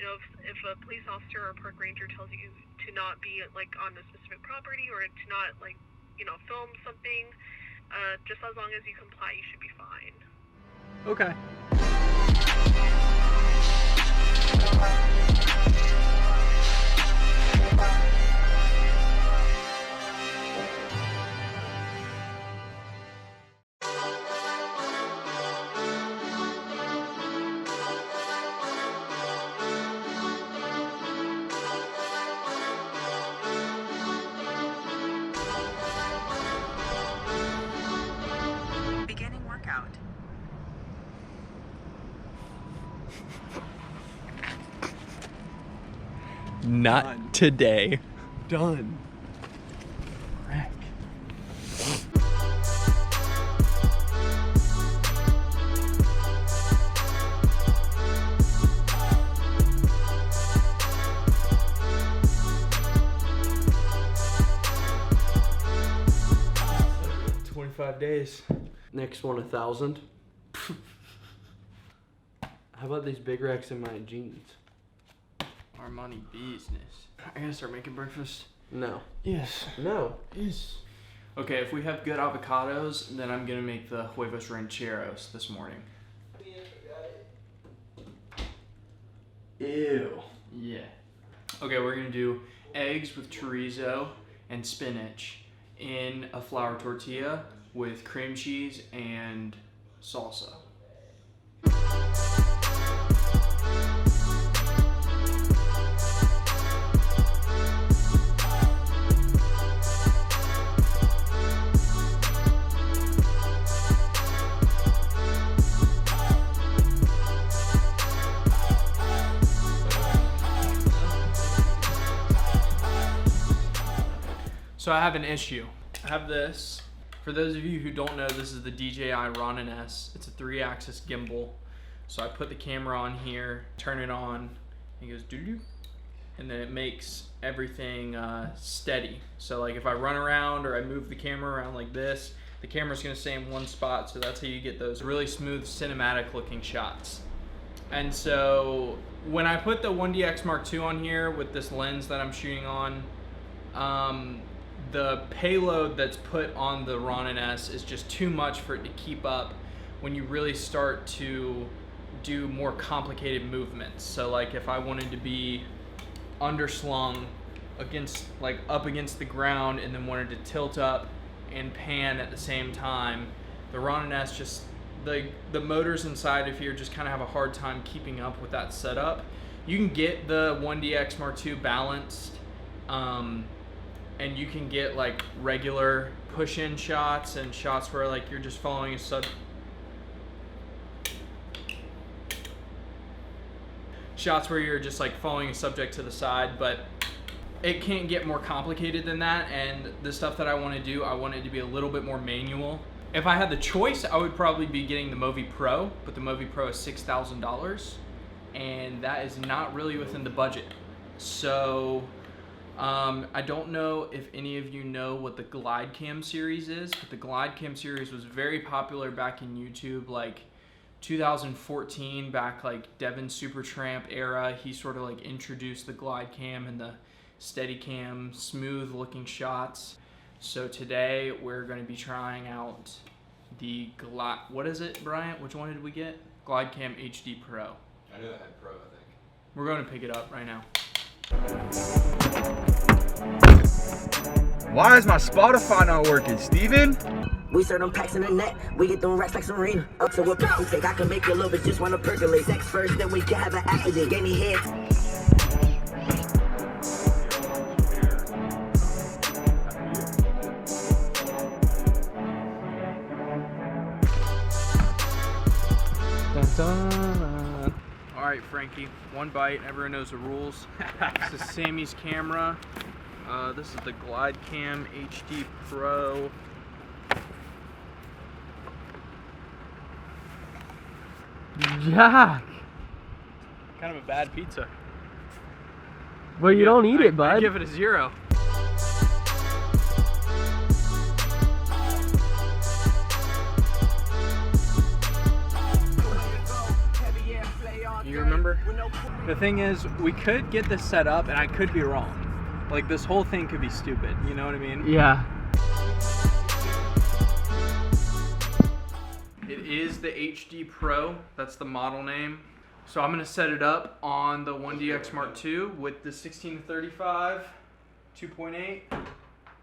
you know, if a police officer or park ranger tells you to not be like on a specific property or to not like, you know, film something, just as long as you comply, you should be fine. Okay. Beginning workout. Not Done. today. Done. Heck. Days. Next one 1,000. How about these big racks in my jeans? Our money business. I gotta start making breakfast. No. Yes. No. Yes. Okay, if we have good avocados, then I'm gonna make the huevos rancheros this morning. Ew. Yeah. Okay, we're gonna do eggs with chorizo and spinach in a flour tortilla with cream cheese and salsa. So I have an issue. I have this. For those of you who don't know, this is the DJI Ronin S. It's a 3-axis gimbal. So I put the camera on here, turn it on, it goes doo-doo, and then it makes everything steady. So like if I run around or I move the camera around like this, the camera's gonna stay in one spot, so that's how you get those really smooth cinematic looking shots. And so when I put the 1DX Mark II on here with this lens that I'm shooting on, the payload that's put on the Ronin S is just too much for it to keep up when you really start to do more complicated movements. So like if I wanted to be underslung against, like up against the ground, and then wanted to tilt up and pan at the same time, the Ronin S just, the motors inside of here just kind of have a hard time keeping up with that setup. You can get the 1DX Mark II balanced, and you can get like regular push-in shots and shots where like you're just following a shots where you're just like following a subject to the side, but it can't get more complicated than that. And the stuff that I want to do, I want it to be a little bit more manual. If I had the choice, I would probably be getting the Movi Pro, but the Movi Pro is $6,000, and that is not really within the budget. So I don't know if any of you know what the glidecam series is, but the glidecam series was very popular back in YouTube, like 2014, back like Devin Supertramp era. He sort of like introduced the glidecam and the Steadicam, smooth looking shots. So today we're going to be trying out the what is it, Bryant? Which one did we get? Glidecam HD Pro. I knew I had Pro, I think. We're going to pick it up right now. Why is my Spotify not working, Steven? We serve them packs in the net, we get them racks like Serena. Up to what people take, I can make your little bitch just wanna percolate. Sex first, then we can have an after day. Gave me head. All right, Frankie, one bite, everyone knows the rules. This is Sammy's camera. This is the GlideCam HD Pro. Jack! Kind of a bad pizza. Well, you don't eat it, bud. I give it a 0. You remember? The thing is, we could get this set up, and I could be wrong. Like, this whole thing could be stupid, you know what I mean? Yeah. It is the HD Pro, that's the model name. So I'm gonna set it up on the 1DX Mark II with the 16-35, 2.8,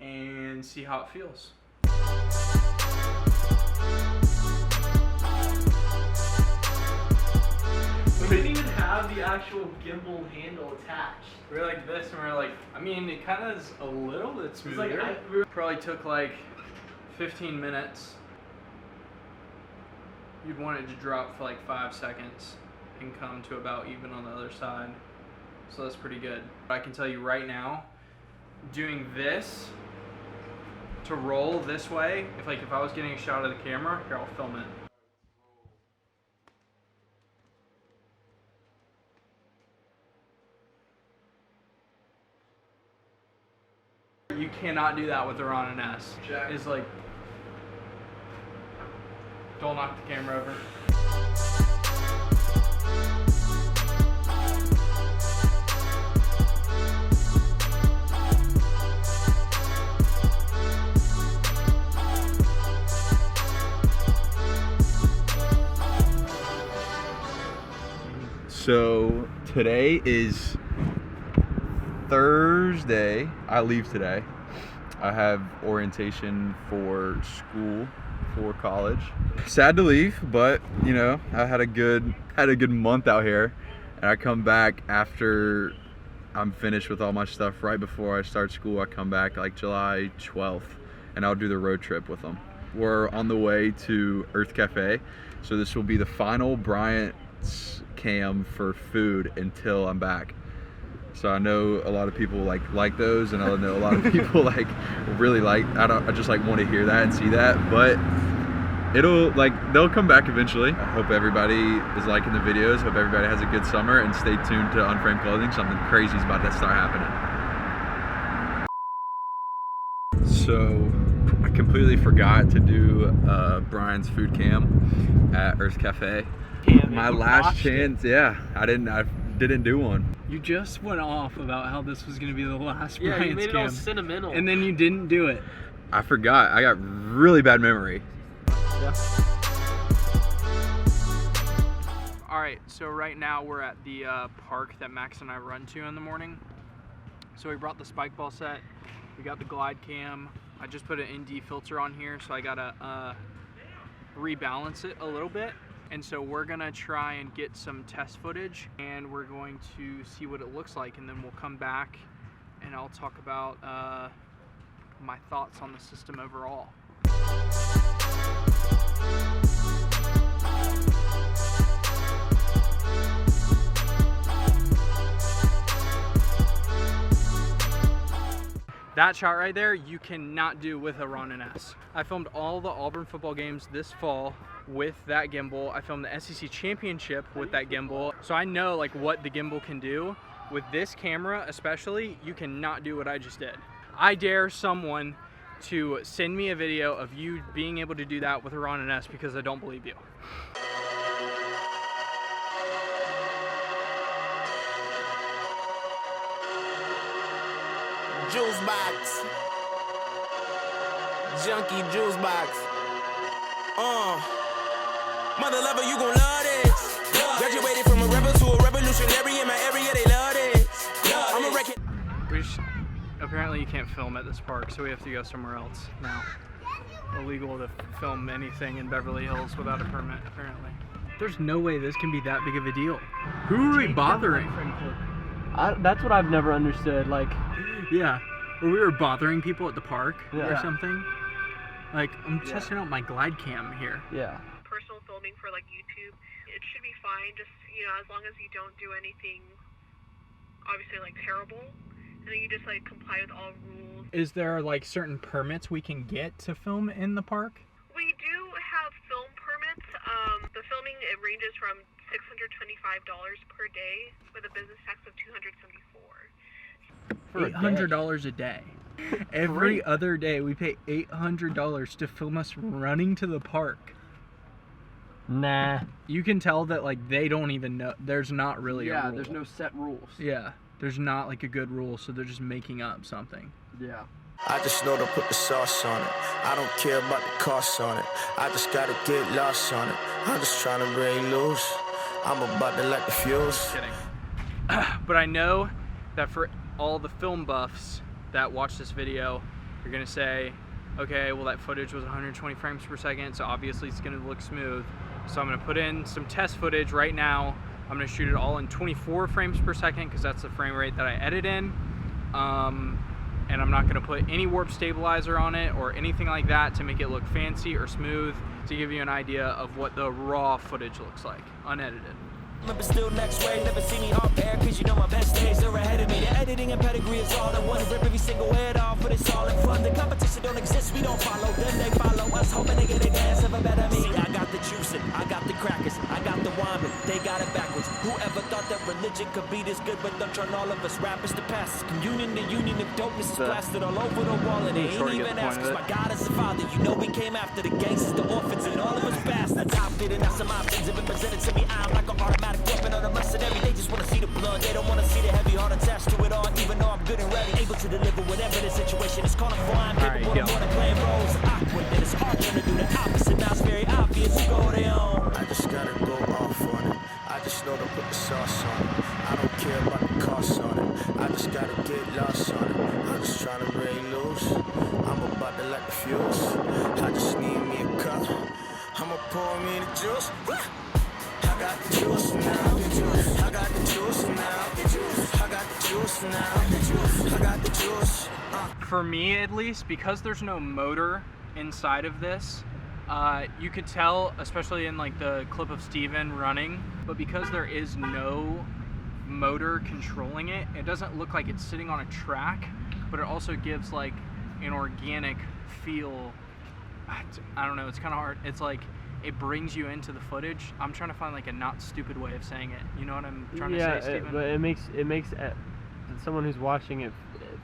and see how it feels. We didn't even have the actual gimbal handle attached. We're like this, and we're like, I mean, it kind of is a little bit smoother. Like, Probably took like 15 minutes. You'd want it to drop for like 5 seconds and come to about even on the other side. So that's pretty good. I can tell you right now, doing this to roll this way, if I was getting a shot of the camera, here, I'll film it. You cannot do that with the Ronin S. It's like, don't knock the camera over. So today is Thursday. I leave today. I have orientation for school, for college. Sad to leave, but you know, I had a good month out here, and I come back after I'm finished with all my stuff right before I start school. I come back like July 12th, and I'll do the road trip with them. We're on the way to Earth Cafe, so this will be the final Bryant's cam for food until I'm back. So I know a lot of people like those, and I know a lot of people really like. I just want to hear that and see that, but they'll come back eventually. I hope everybody is liking the videos. Hope everybody has a good summer, and stay tuned to Unframed Clothing. Something crazy is about to start happening. So I completely forgot to do Brian's food cam at Earth Cafe. My last chance, yeah. I didn't do one. You just went off about how this was going to be the last Yeah, Brian's you made it all cam, sentimental. and then you didn't do it. I forgot. I got really bad memory. Yeah. All right, so right now we're at the park that Max and I run to in the morning. So we brought the spike ball set. We got the glide cam. I just put an ND filter on here, so I gotta rebalance it a little bit. And so we're gonna try and get some test footage, and we're going to see what it looks like, and then we'll come back and I'll talk about my thoughts on the system overall. That shot right there, you cannot do with a Ronin S. I filmed all the Auburn football games this fall with that gimbal. I filmed the SEC championship with that gimbal. So I know what the gimbal can do. With this camera especially, you cannot do what I just did. I dare someone to send me a video of you being able to do that with a Ronin S, because I don't believe you. Juice box, junkie juice box. Mother lover, you gon' love this. Graduated from a rebel to a revolutionary in my area, they love this. I'm a record. Apparently you can't film at this park, so we have to go somewhere else now. Illegal to film anything in Beverly Hills without a permit, apparently. There's no way this can be that big of a deal. Who are we bothering? That's what I've never understood. Yeah, or we were bothering people at the park or Yeah. something. I'm testing out my glide cam here. Yeah. Personal filming for YouTube, it should be fine. Just as long as you don't do anything, obviously terrible, and then you just comply with all rules. Is there certain permits we can get to film in the park? We do have film permits. The filming, it ranges from $625 per day with a business tax of $274. $800 a day. Every other day we pay $800 to film us running to the park. Nah. You can tell that like they don't even know. There's not really a rule. there's no set rules. Yeah, there's not like a good rule, so they're just making up something. Yeah. I just know to put the sauce on it. I don't care about the cost on it. I just gotta get lost on it. I'm just trying to break loose. I'm about to light the fuse. Kidding. But I know that for all the film buffs that watch this video, you're gonna say, okay, well that footage was 120 frames per second, so obviously it's gonna look smooth. So I'm gonna put in some test footage right now. I'm gonna shoot it all in 24 frames per second because that's the frame rate that I edit in. And I'm not gonna put any warp stabilizer on it or anything like that to make it look fancy or smooth, to give you an idea of what the raw footage looks like, unedited. But still next way, never see me off air, cause you know my best days are ahead of me. The editing and pedigree is all in one. Rip every single head off, but it's all in fun. The competition don't exist, we don't follow them, they follow us, hoping they get a glance of a better me. See, I got the juicing, I got the crackers, I got the wine, but they got it backwards. Whoever thought that religion could be this good, but don't turn all of us rappers to pastors. Communion, the union of dopeness is plastered all over the wall, and they ain't even ask us. My God is the Father, you know we came after the gangsters, the orphans, and all of us bastards. Adopted, and now some options have been presented to me. I'm like an automatic weapon on a mercenary. They just wanna see the blood, they don't wanna see the heavy heart attached to it all. Even though I'm good and ready, able to deliver whatever the situation is calling for. I'm capable of more than playing roles. Awkward, then it's hard trying to do the opposite. Now it's very obvious you go their own. I just gotta go off on it. I just know to put the sauce on it. I don't care about the cost on it. I just gotta get lost on it. I'm just trying to break loose. I'm about to light the fuse. I just need me a cup. I'ma pour me the juice. I got the juice now. I got the juice now. I got the juice now. I got the juice. For me, at least, because there's no motor inside of this, you could tell, especially in like the clip of Steven running, but because there is no motor controlling it, it doesn't look like it's sitting on a track, but it also gives like an organic feel. I don't know, it's kind of hard. It's like it brings you into the footage. I'm trying to find like a not stupid way of saying it. You know what I'm trying to say, Steven? But it makes someone who's watching it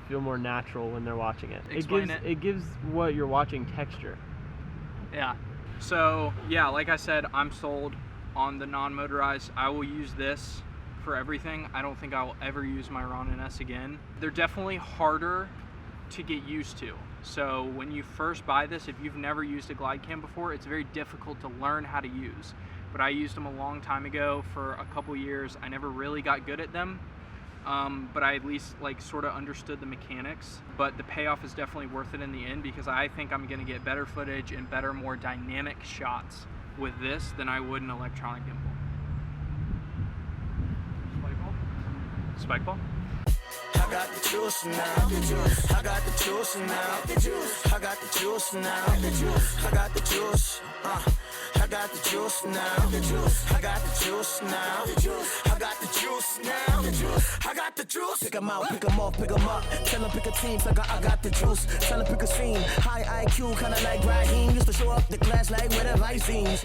feel more natural when they're watching it. It gives what you're watching texture. Yeah. So yeah, like I said, I'm sold on the non-motorized. I will use this for everything. I don't think I will ever use my Ronin S again. They're definitely harder to get used to. So when you first buy this, if you've never used a glide cam before, it's very difficult to learn how to use. But I used them a long time ago for a couple years. I never really got good at them, but I at least like sort of understood the mechanics. But the payoff is definitely worth it in the end, because I think I'm gonna get better footage and better, more dynamic shots with this than I would an electronic gimbal. Spike ball? I got the juice now. I got the juice now. I got the juice now. I got the juice. I got the juice now. I got the juice now. I got the juice now. I got the juice. Pick 'em out, pick 'em off, pick 'em up. Tell 'em pick a team, so I got the juice. Tell 'em pick a scene. High IQ, kinda like Raheem. Used to show up the class like whatever I seen.